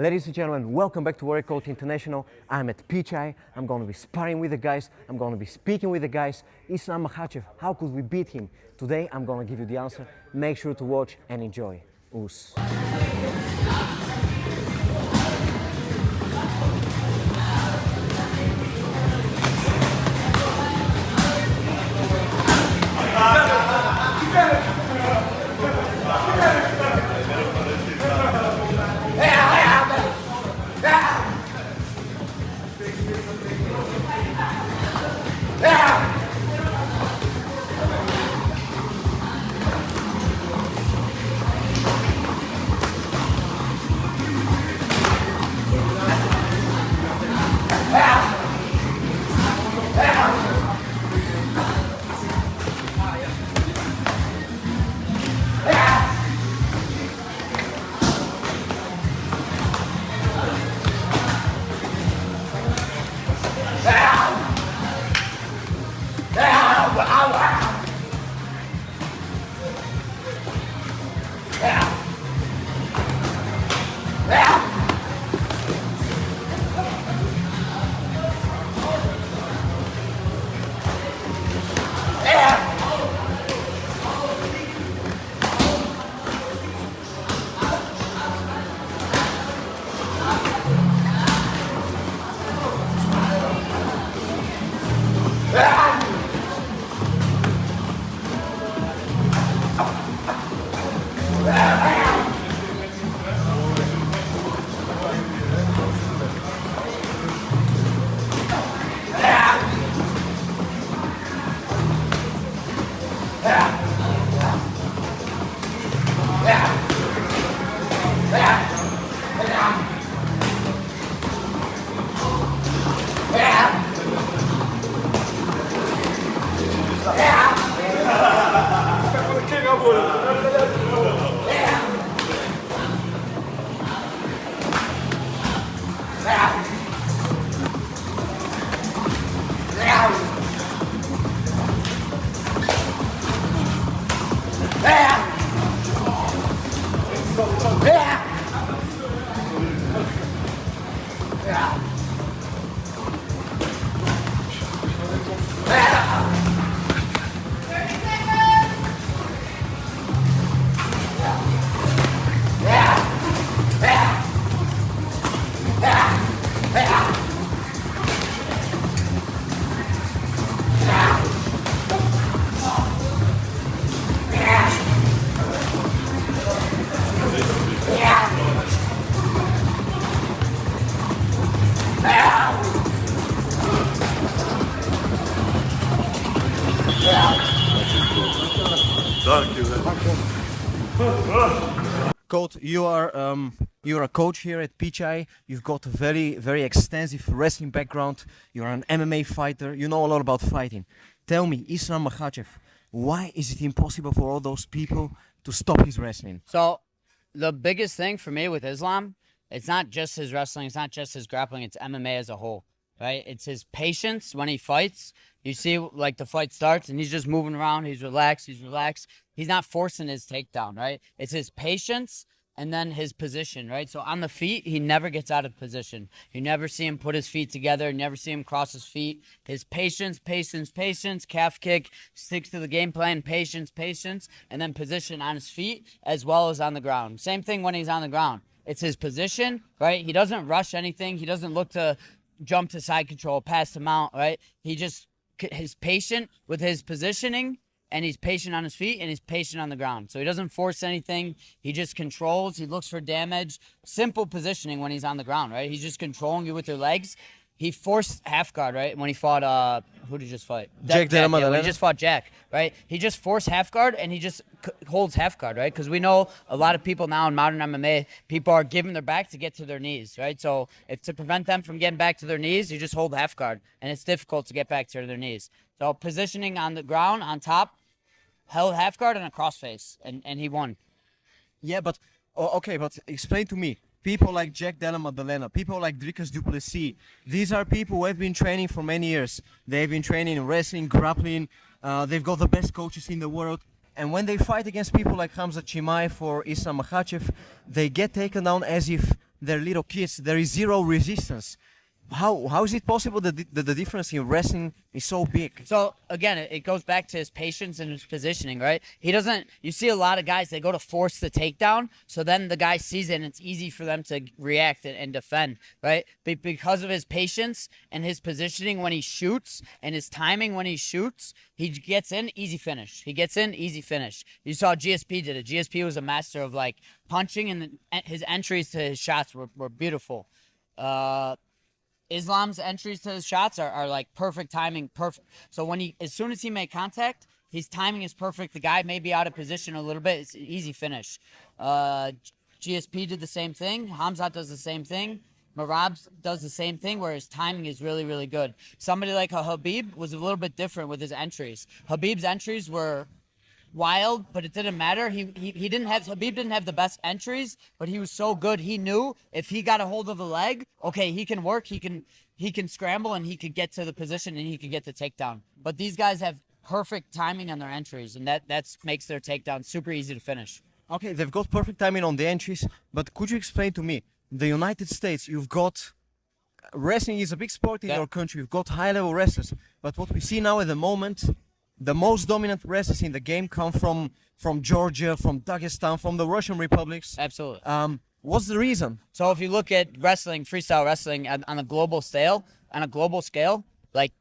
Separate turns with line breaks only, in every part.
Ladies and gentlemen, welcome back to Warrior Code International. I'm at PCHAI. I'm going to be sparring with the guys. I'm going to be speaking with the guys. Islam Makhachev, how could we beat him? Today I'm going to give you the answer. Make sure to watch and enjoy. Us. Coach, you're a coach here at PCHAI. You've got a very extensive wrestling background. You're an MMA fighter. You know a lot about fighting. Tell me, Islam Makhachev, why is it impossible for all those people to stop his wrestling?
So, the biggest thing for me with Islam, it's not just his wrestling, it's not just his grappling, it's MMA as a whole, right? It's his patience when he fights. You see, like, the fight starts and he's just moving around. He's relaxed. He's not forcing his takedown, right? It's his patience and then his position, right? So on the feet, he never gets out of position. You never see him put his feet together. You never see him cross his feet. His patience, calf kick, sticks to the game plan, patience, and then position on his feet as well as on the ground. Same thing when he's on the ground. It's his position, right? He doesn't rush anything. He doesn't look to jump to side control, pass the mount, right? He's patient with his positioning, and he's patient on his feet, and he's patient on the ground. So he doesn't force anything. He just controls. He looks for damage. Simple positioning when he's on the ground, right? He's just controlling you with your legs. He forced half guard, right? When he fought, who did he just fight?
Jack.
Yeah, when he just fought Jack, right? He just forced half guard, and he just holds half guard, right? Because we know a lot of people now in modern MMA, people are giving their back to get to their knees, right? So if to prevent them from getting back to their knees, you just hold half guard, and it's difficult to get back to their knees. So positioning on the ground, on top, held half guard and a crossface, and he won.
Yeah, but okay, but explain to me. People like Jack Della Maddalena, people like Dricus Duplessis, these are people who have been training for many years. They've been training in wrestling, grappling. They've got the best coaches in the world. And when they fight against people like Khamzat Chimaev or Islam Makhachev, they get taken down as if they're little kids. There is zero resistance. How is it possible that the difference in wrestling is so big?
So again, it goes back to his patience and his positioning, right? He doesn't. You see a lot of guys, they go to force the takedown, so then the guy sees it, and it's easy for them to react and defend, right? But because of his patience and his positioning when he shoots and his timing when he shoots, he gets in, easy finish. He gets in, easy finish. You saw GSP did it. GSP was a master of like punching, and his entries to his shots were beautiful. Islam's entries to his shots are like perfect timing, perfect. So as soon as he made contact, his timing is perfect. The guy may be out of position a little bit. It's an easy finish. GSP did the same thing. Hamzat does the same thing. Marab does the same thing, where his timing is really, really good. Somebody like Habib was a little bit different with his entries. Habib's entries were wild, but it didn't matter. Habib didn't have the best entries, but he was so good. He knew if he got a hold of the leg, okay, he can work, he can scramble, and he could get to the position, and he could get the takedown. But these guys have perfect timing on their entries, and that makes their takedown super easy to finish.
Okay, they've got perfect timing on the entries, but could you explain to me, the United States, you've got wrestling is a big sport in your country. You've got high-level wrestlers, but what we see now at the moment, the most dominant wrestlers in the game come from Georgia, from Dagestan, from the Russian republics.
Absolutely.
What's the reason?
So if you look at wrestling, freestyle wrestling on a global scale, like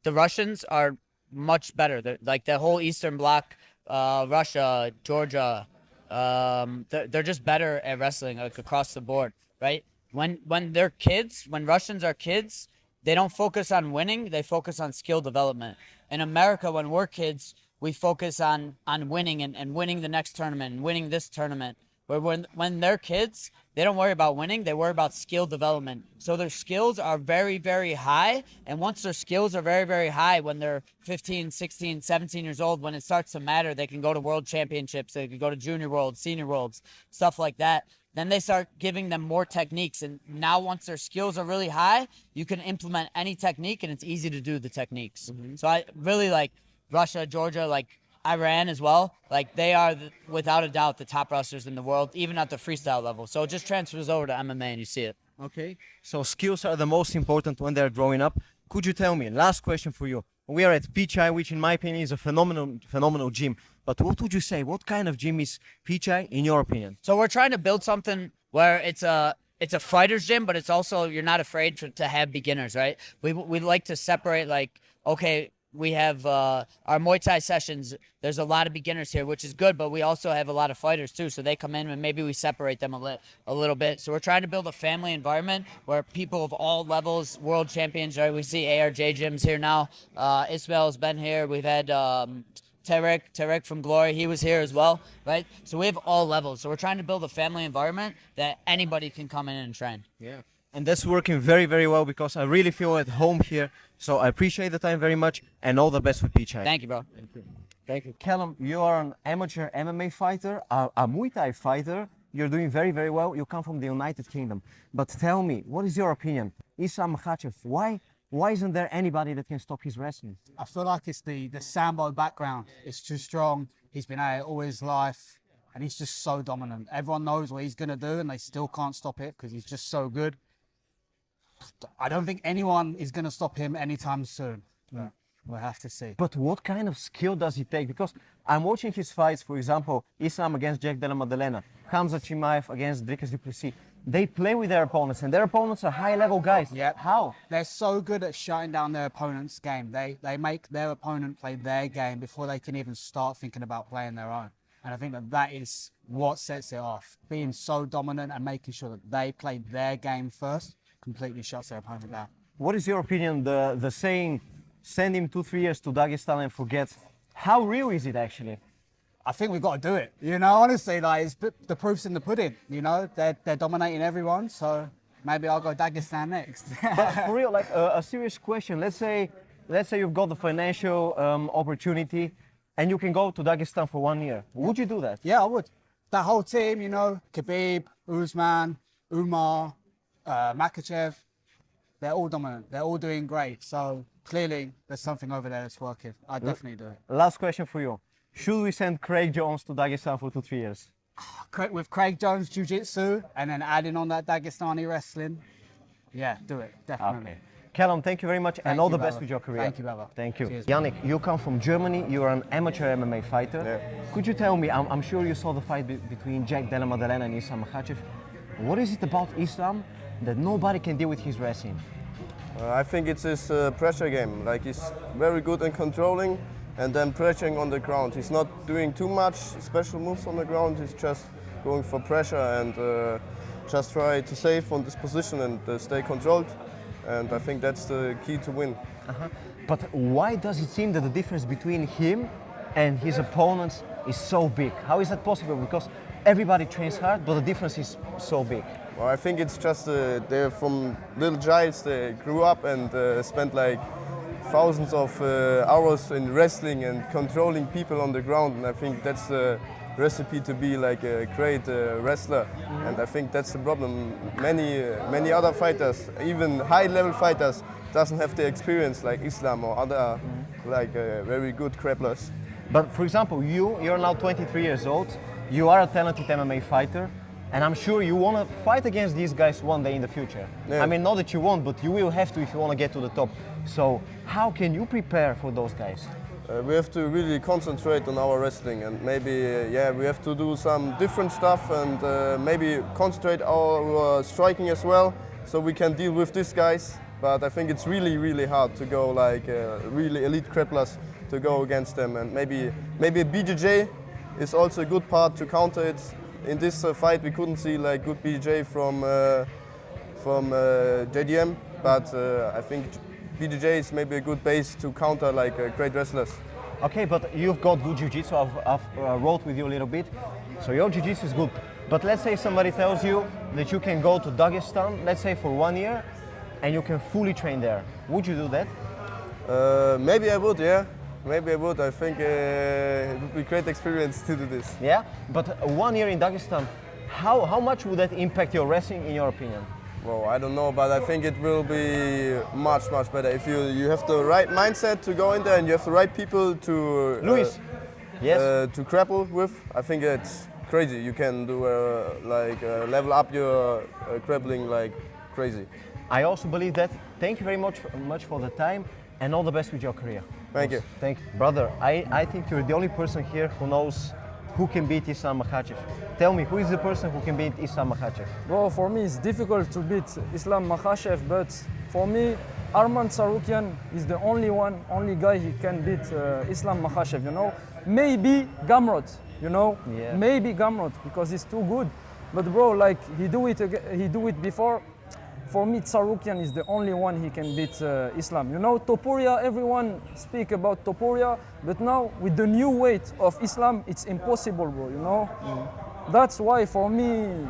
the Russians are much better. Like the whole Eastern Bloc, Russia, Georgia, they're just better at wrestling, like across the board, right? When they're kids, when Russians are kids, they don't focus on winning, they focus on skill development. In America, when we're kids, we focus on winning and winning the next tournament and winning this tournament. Where when they're kids, they don't worry about winning, they worry about skill development. So their skills are very, very high. And once their skills are very, very high, when they're 15, 16, 17 years old, when it starts to matter, they can go to world championships, they can go to junior worlds, senior worlds, stuff like that. Then they start giving them more techniques. And now once their skills are really high, you can implement any technique, and it's easy to do the techniques. Mm-hmm. So I really like Russia, Georgia, like Iran as well. Like they are, without a doubt, the top wrestlers in the world, even at the freestyle level. So it just transfers over to MMA and you see it.
Okay. So skills are the most important when they're growing up. Could you tell me, last question for you. We are at PCHAI, which in my opinion is a phenomenal gym. But what would you say? What kind of gym is PCHAI in your opinion?
So we're trying to build something where it's a fighter's gym, but it's also, you're not afraid to have beginners, right? We like to separate, like, okay, we have our Muay Thai sessions. There's a lot of beginners here, which is good, but we also have a lot of fighters too. So they come in and maybe we separate them a little bit. So we're trying to build a family environment where people of all levels, world champions, right? We see ARJ gyms here now. Ismail's been here. We've had Tarek from Glory, he was here as well, right? So we have all levels. So we're trying to build a family environment that anybody can come in and train.
Yeah. And that's working very, very well because I really feel at home here. So I appreciate the time very much and all the best with PCHAI.
Thank you, bro.
Thank you. Thank you. Callum, you are an amateur MMA fighter, a Muay Thai fighter. You're doing very, very well. You come from the United Kingdom. But tell me, what is your opinion? Islam Makhachev, why isn't there anybody that can stop his wrestling?
I feel like it's the Sambo background. It's too strong. He's been at it all his life, and he's just so dominant. Everyone knows what he's going to do, and they still can't stop it because he's just so good. I don't think anyone is going to stop him anytime soon. Yeah. We'll have to see.
But what kind of skill does he take? Because I'm watching his fights, for example, Islam against Jack Della Maddalena, Hamza Chimaev against Dricus du Plessis. They play with their opponents, and their opponents are high-level guys.
Yep.
How?
They're so good at shutting down their opponent's game. They make their opponent play their game before they can even start thinking about playing their own. And I think that is what sets it off. Being so dominant and making sure that they play their game first completely shuts their opponent down.
What is your opinion, the saying, send him 2-3 years to Dagestan and forget? How real is it actually?
I think we've got to do it. You know, honestly, like the proof's in the pudding. You know, they're dominating everyone, so maybe I'll go Dagestan next.
But for real, like a serious question. Let's say you've got the financial opportunity, and you can go to Dagestan for 1 year. Would you do that?
Yeah, I would. That whole team, you know, Khabib, Usman, Umar, Makhachev, they're all dominant. They're all doing great. So clearly, there's something over there that's working. I'd definitely do it.
Last question for you. Should we send Craig Jones to Dagestan for 2-3 years?
With Craig Jones Jiu-Jitsu and then adding on that Dagestani wrestling, yeah, do it, definitely.
Okay. Callum, thank you very much and
Thank
all
you,
the best
brother.
with your career.
Thank you, brother.
Thank you.
Cheers.
Yannick, you come from Germany. You are an amateur MMA fighter.
Yeah.
Could you tell me, I'm sure you saw the fight between Jack Della Maddalena and Islam Makhachev. What is it about Islam that nobody can deal with his wrestling?
I think it's his pressure game. Like he's very good in controlling and then pressuring on the ground. He's not doing too much special moves on the ground. He's just going for pressure and just try to save on this position and stay controlled. And I think that's the key to win.
But why does it seem that the difference between him and his opponents is so big? How is that possible? Because everybody trains hard, but the difference is so big.
Well, I think it's just they're from little childs. They grew up and spent like thousands of hours in wrestling and controlling people on the ground. And I think that's the recipe to be like a great wrestler. And I think that's the problem. Many other fighters, even high-level fighters, doesn't have the experience like Islam or other like very good grapplers.
But for example, you're now 23 years old. You are a talented MMA fighter. And I'm sure you want to fight against these guys one day in the future.
Yeah.
I mean, not that you won't, but you will have to if you want to get to the top. So how can you prepare for those guys?
We have to really concentrate on our wrestling and maybe, we have to do some different stuff and maybe concentrate our striking as well so we can deal with these guys. But I think it's really, really hard to go like really elite grapplers to go against them. And maybe BJJ is also a good part to counter it. In this fight, we couldn't see like good BJJ from JDM, but I think BJJ is maybe a good base to counter like great wrestlers.
Okay, but you've got good jiu-jitsu. I've rode with you a little bit, so your jiu-jitsu is good. But let's say somebody tells you that you can go to Dagestan, let's say for 1 year, and you can fully train there. Would you do that?
Maybe I would, yeah. Maybe I would. I think it would be a great experience to do this.
Yeah, but 1 year in Dagestan, how much would that impact your wrestling in your opinion?
Well, I don't know, but I think it will be much better if you have the right mindset to go in there and you have the right people to
Luis, yes.
to grapple with. I think it's crazy. You can do level up your grappling like crazy.
I also believe that. Thank you very much for the time and all the best with your career.
Thank you.
Thank you. Brother, I think you're the only person here who knows who can beat Islam Makhachev. Tell me, who is the person who can beat Islam Makhachev?
Well, for me, it's difficult to beat Islam Makhachev, but for me, Arman Tsarukyan is the only guy who can beat Islam Makhachev, you know. Maybe Gamrot, you know.
Yeah.
Maybe Gamrot, because he's too good. But bro, like, he do it before. For me, Tsarukyan is the only one he can beat Islam. You know, Topuria, everyone speak about Topuria, but now with the new weight of Islam, it's impossible, bro, you know? That's why, for me,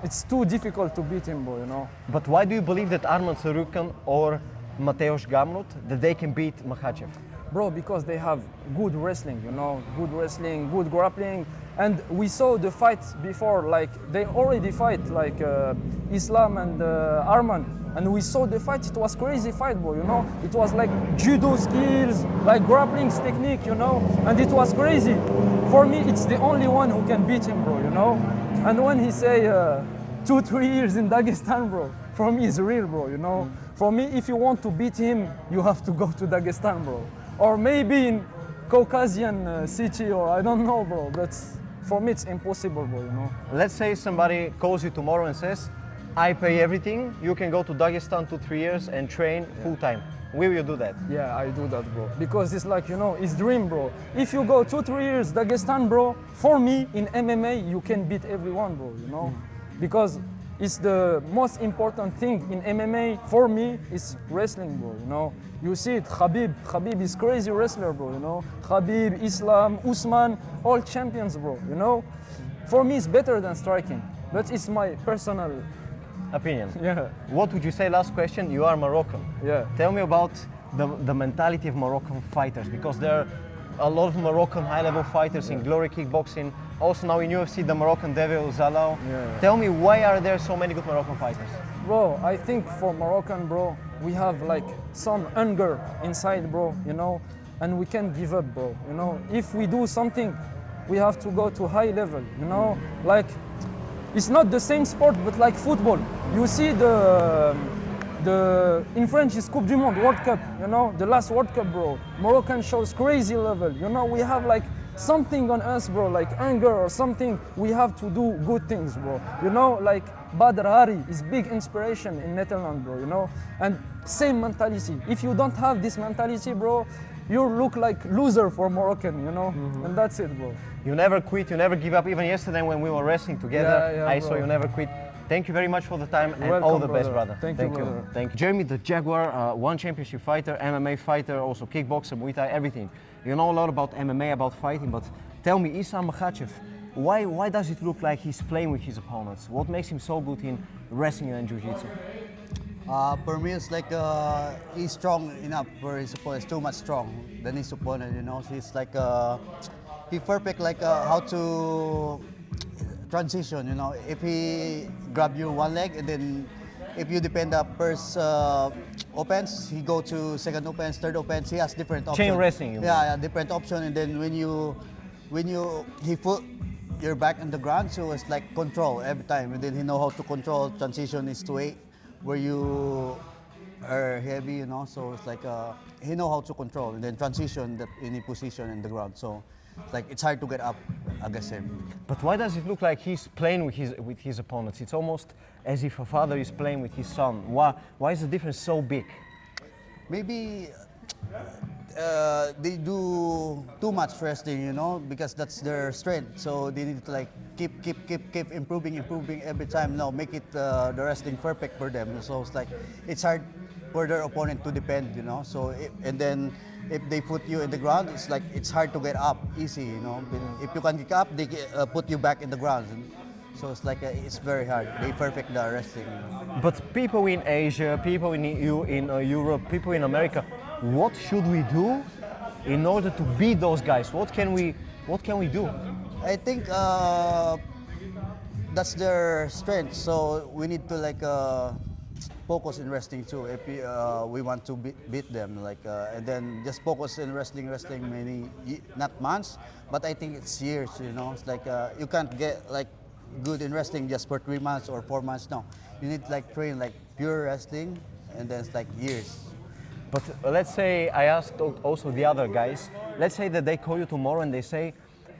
it's too difficult to beat him, bro, you know?
But why do you believe that Arman Tsarukyan or Mateusz Gamrot, that they can beat Makhachev?
Bro, because they have good wrestling, you know, good wrestling, good grappling. And we saw the fight before, like they already fight like Islam and Arman. And we saw the fight, it was crazy fight, bro, you know. It was like judo skills, like grappling technique, you know. And it was crazy. For me, it's the only one who can beat him, bro, you know. And when he say 2-3 years in Dagestan, bro, for me it's real, bro, you know. For me, if you want to beat him, you have to go to Dagestan, bro. Or maybe in Caucasian city, or I don't know, bro. But for me, it's impossible, bro, you know.
Let's say somebody calls you tomorrow and says, I pay everything, you can go to Dagestan 2-3 years and train full time. Will you do that?
Yeah, I do that, bro. Because it's like, you know, it's dream, bro. If you go 2-3 years Dagestan, bro, for me, in MMA, you can beat everyone, bro, you know. Because it's the most important thing in MMA, for me, is wrestling, bro, you know. You see it, Khabib is crazy wrestler, bro, you know. Khabib, Islam, Usman, all champions, bro, you know. For me, it's better than striking, but it's my personal
opinion.
Yeah.
What would you say, last question, you are Moroccan.
Yeah.
Tell me about the mentality of Moroccan fighters, because there are a lot of Moroccan high-level fighters in Glory Kickboxing, also now in UFC, the Moroccan Devil, Zalal.
Yeah.
Tell me, why are there so many good Moroccan fighters?
Bro, I think for Moroccan, bro, we have like some hunger inside, bro, you know, and we can't give up, bro, you know. If we do something, we have to go to high level, you know, like it's not the same sport, but like football. You see the in French is Coupe du Monde, World Cup, you know, the last World Cup, bro. Moroccan shows crazy level, you know, we have like something on us, bro, like anger or something. We have to do good things, bro. You know, like Badr Hari is big inspiration in Netherlands, bro, you know, and same mentality. If you don't have this mentality, bro, you look like loser for Moroccan, you know, and that's it, bro.
You never quit, you never give up. Even yesterday when we were wrestling together,
Yeah,
I saw
bro.
you never quit. Thank you very much for the time and
Welcome,
all the best,
brother.
brother.
Thank you, brother.
Thank you. Jeremy the Jaguar, one championship fighter, MMA fighter, also kickboxer, Muay Thai, everything. You know a lot about MMA, about fighting, but tell me, Islam Makhachev, why does it look like he's playing with his opponents? What makes him so good in wrestling and jiu-jitsu?
For me, it's like he's strong enough for his opponent. Too much strong than his opponent. You know, he's like he perfect like how to transition. You know, if he grab you one leg and then if you depend the first offense, he go to second offense, third offense. He has different options.
Chain wrestling, you mean?
Yeah, different option. And then when he put your back on the ground, so it's like control every time. And then he know how to control. Transition is to weight where you are heavy, you know. So it's like he know how to control and then transition any position in the ground. So like it's hard to get up against him.
But why does it look like he's playing with his opponents? It's almost as if a father is playing with his son. Why is the difference so big?
Maybe they do too much wrestling, you know, because that's their strength. So they need to like keep improving every time. Now make it the wrestling perfect for them. So it's like it's hard for their opponent to defend, you know. So and then if they put you in the ground, it's like it's hard to get up easy, you know. If you can get up, they put you back in the ground. So it's like it's very hard. They perfect the wrestling. You know?
But people in Asia, people in Europe, people in America, what should we do in order to beat those guys? What can we do?
I think that's their strength. So we need to like focus in wrestling too. If we want to beat them, like and then just focus in wrestling many not months, but I think it's years. You know, it's like you can't get like good in wrestling just for 3 months or 4 months. No, you need like train like pure wrestling, and then it's like years.
But let's say I asked also the other guys. Let's say that they call you tomorrow and they say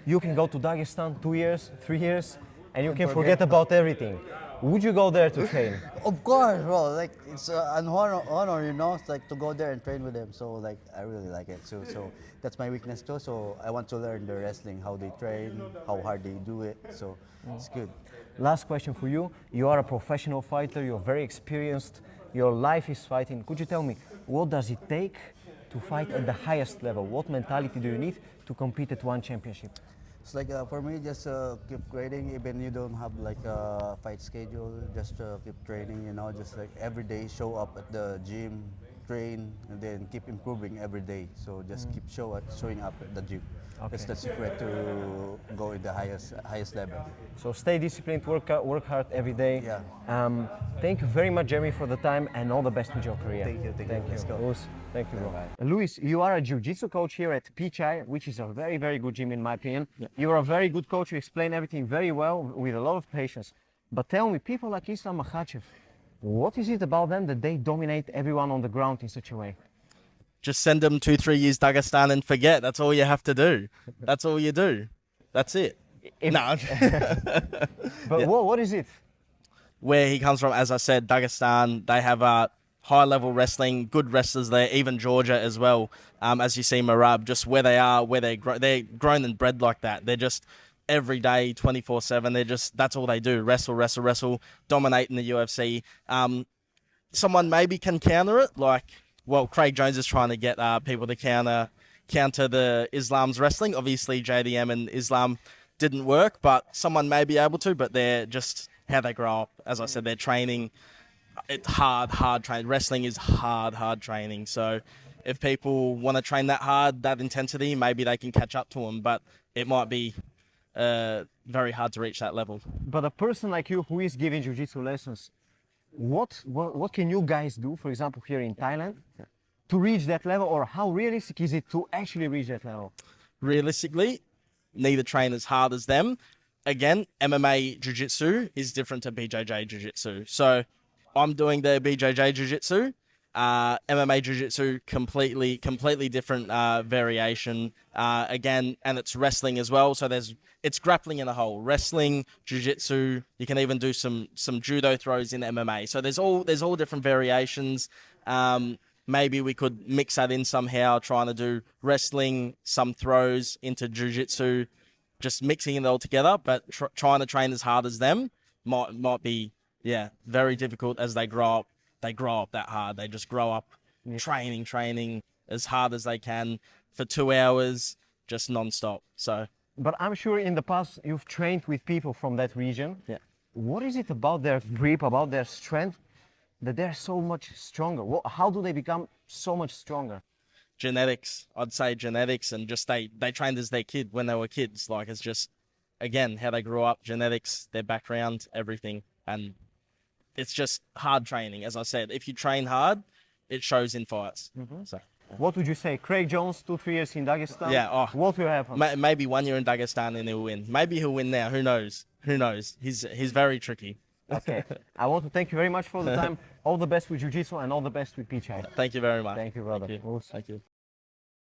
you can go to Dagestan 2 years, 3 years, and you can forget about everything. Would you go there to train?
Of course, bro. Like it's an honor, you know. It's like to go there and train with them. So like I really like it too. So that's my weakness too. So I want to learn the wrestling, how they train, how hard they do it. So it's good.
Last question for you. You are a professional fighter. You're very experienced. Your life is fighting. Could you tell me what does it take to fight at the highest level? What mentality do you need to compete at one championship?
It's like for me, just keep grading. Even you don't have like a fight schedule, just keep training. You know, just like every day, show up at the gym, train, and then keep improving every day. So just keep showing up at the gym.
Okay.
That's the secret to go in the highest level.
So stay disciplined, work hard every day.
Yeah.
Thank you very much, Jeremy, for the time and all the best with your career.
Thank you. Let's go.
Luis, thank you, bro. Luis, you are a jiu-jitsu coach here at PCHAI, which is a very, very good gym in my opinion. Yeah. You are a very good coach. You explain everything very well with a lot of patience. But tell me, people like Islam Makhachev, what is it about them that they dominate everyone on the ground in such a way?
Just send them 2-3 years Dagestan and forget. That's all you have to do. That's all you do. That's it. No.
But
Yeah.
what is it?
Where he comes from, as I said, Dagestan, they have high-level wrestling, good wrestlers there, even Georgia as well. As you see, Marab, just where they are, they're grown and bred like that. They're just every day, 24/7. That's all they do. Wrestle, dominate in the UFC. Someone maybe can counter it, like, well, Craig Jones is trying to get people to counter the Islam's wrestling. Obviously, JDM and Islam didn't work, but someone may be able to, but they're just how they grow up. As I said, they're training. It's hard training. Wrestling is hard training. So if people want to train that hard, that intensity, maybe they can catch up to them, but it might be very hard to reach that level.
But a person like you who is giving jiu-jitsu lessons, what can you guys do, for example, here in Thailand, to reach that level, or how realistic is it to actually reach that level?
Realistically, need to train as hard as them. Again, MMA Jiu-Jitsu is different to BJJ Jiu-Jitsu. So I'm doing the BJJ Jiu-Jitsu. MMA Jiu-Jitsu, completely different variation. Again, and it's wrestling as well. So it's grappling in a whole. Wrestling, Jiu-Jitsu. You can even do some judo throws in MMA. So there's all different variations. Maybe we could mix that in somehow, trying to do wrestling, some throws into Jiu-Jitsu, just mixing it all together. But trying to train as hard as them might be very difficult as they grow up. They grow up that hard. They just grow up training as hard as they can for 2 hours, just non-stop. So,
But I'm sure in the past you've trained with people from that region.
yeah.
What is it about their grip, about their strength, that they're so much stronger? How do they become so much stronger?
Genetics. I'd say genetics, and just they trained as their kid when they were kids. Like, it's just, again, how they grew up, genetics, their background, everything. And it's just hard training. As I said, if you train hard, it shows in fights. So,
What would you say? Craig Jones, 2-3 years in Dagestan?
Yeah, oh.
What will happen?
maybe 1 year in Dagestan and he'll win. Maybe he'll win now. Who knows? Who knows? He's very tricky.
Okay. I want to thank you very much for the time. All the best with Jiu-Jitsu and all the best with PCHAI.
Thank you very much.
Thank you, brother.
Thank you.
Awesome.
Thank you.